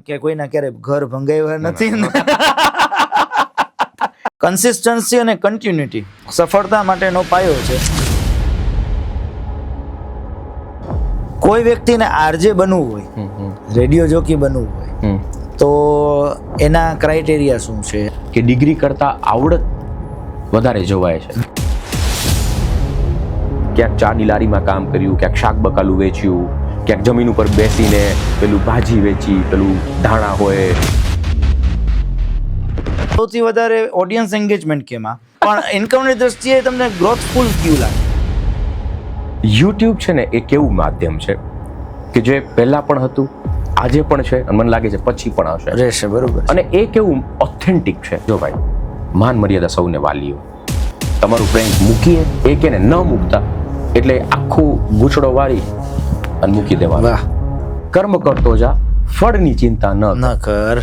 કે કોઈના ક્યારે ઘર ભંગાવ્યા નથી ને કન્સિસ્ટન્સી અને કન્ટિન્યુટી સફળતા માટેનો પાયો છે. કોઈ વ્યક્તિને આરજે બનવું હોય, રેડિયો જોકી બનવું હોય તો એના ક્રાઇટેરિયા શું છે? કે ડિગ્રી કરતા આવડત વધારે જોવાય છે. ક્યાંક ચાની લારીમાં કામ કર્યું, ક્યાંક શાક બકાલું વેચ્યું, ક્યાંક જમીન ઉપર બેસીને પેલું ભાજી વેચી, પેલું ધાણા હોય. સૌથી વધારે ઓડિયન્સ એન્ગેજમેન્ટ કેમાં, પણ ઇન્કમની દ્રષ્ટિએ તમને ગ્રોથફુલ ક્યુ લાગે? યુટ્યુબ છે ને એક એવું માધ્યમ છે કે જે પહેલા પણ હતું, આજે પણ છે અને મને લાગે છે પછી પણ આવશે રહેશે. બરોબર. અને એ કેવું ઓથેન્ટિક છે. જો ભાઈ, માન મર્યાદા સૌને વાલીઓ. તમારું પ્રેન્ક મૂકીએ એ કે ને ન મૂકતા એટલે આખું ગૂંચડો વાળી અને મૂકી દેવા. વાહ. કર્મ કરતો જા, ફળની ચિંતા ન ન કર.